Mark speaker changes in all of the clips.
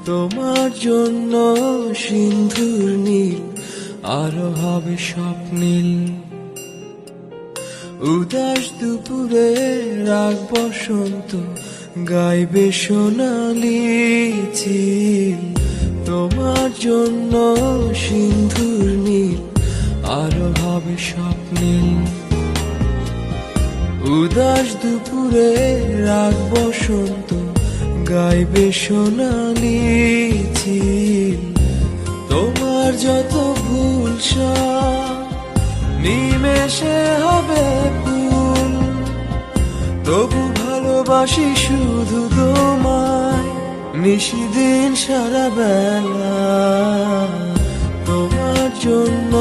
Speaker 1: তোমার জন্য সিন্ধুর নীল আরো হবে স্বপ্নীল। উদাস দুপুরে রাগ বসন্ত গাইবে সোনালি চিল। তোমার জন্য সিন্ধুর নীল আরো হবে স্বপ্নীল। উদাস দুপুরে রাগ বসন্ত গাইবে সোনালি চিল। তোমার যত ভুল সব নিমেষে হবে ভুল, তবু ভালোবাসি শুধু তোমায় নিশিদিন সারা বেলা। তোমার জন্য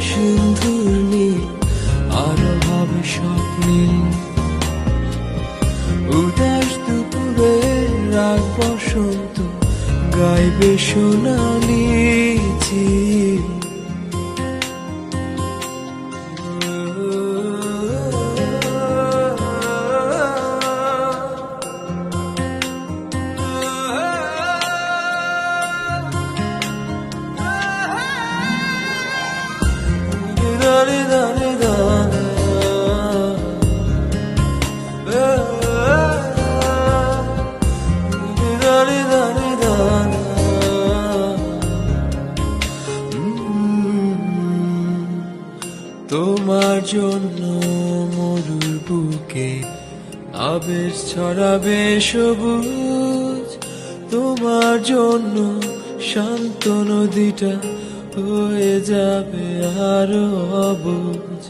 Speaker 1: সিন্ধুর নীল আরো হবে স্বপ্নীল। উদাস দুপুরে রাগ বসন্ত গাইবে সোনালি চিল। তোমার জন্য মরুর বুকে আবেশ ছড়াবে সবুজ। তোমার জন্য শান্ত নদীটা হয়ে যাবে আরো অবুঝ।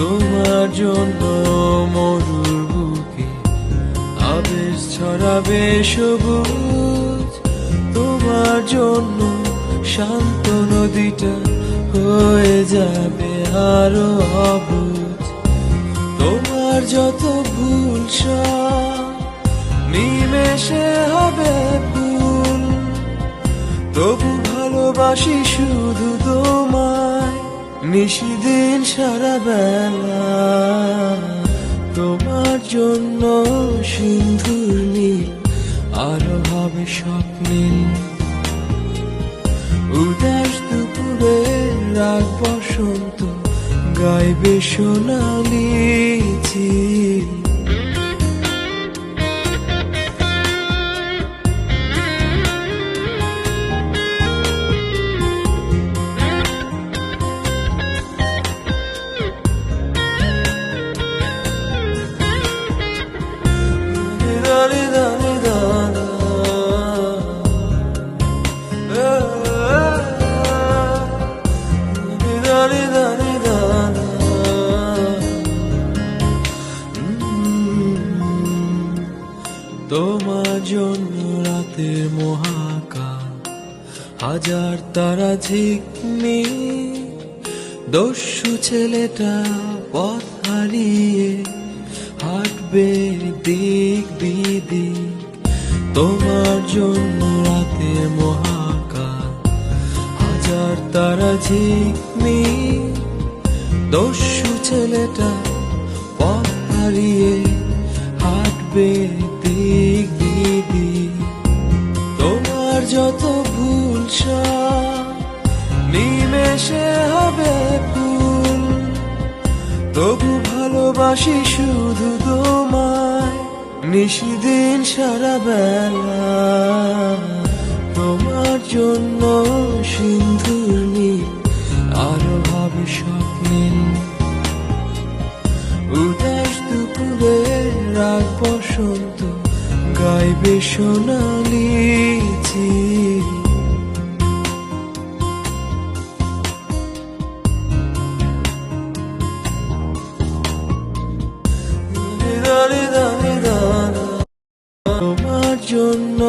Speaker 1: তোমার জন্য মরুর বুকে আবেশ ছড়াবে সবুজ। তোমার জন্য শান্ত নদীটা হয়ে যাবে আরো অবুঝ। তোমার যত ভুল সব নিমেষে হবে ভুল, তবু ভালোবাসি শুধু তোমায় নিশিদিন সারা বেলা। তোমার জন্য সিন্ধুর নীল আরো হবে স্বপ্নীল। উদাস দুপুরে রাগ বসন্ত গাইবে সোনালি চিল। তোমার জন্য রাতের মহাকাল হাজার তারা ঝিকমি। দস্যু ছেলেটা পথ হারিয়ে হাঁটবে দিক বিদিক। তোমার জন্য রাতের মহাকাল হাজার তারা ঝিকমি। দস্যু ছেলেটা পথ হারিয়ে হাঁটবে দিক বিদিক। তোমার যত ভুল সব নিমেষে হবে ভুল, তবু ভালোবাসি শুধু তোমায় নিশিদিন সারা বেলা। তোমার জন্য সিন্ধুর নীল আরো হবে স্বপ্নীল। উদাস দুপুরে রাগ বসন্ত গাইবে সোনালি চিল। তোমার জন্য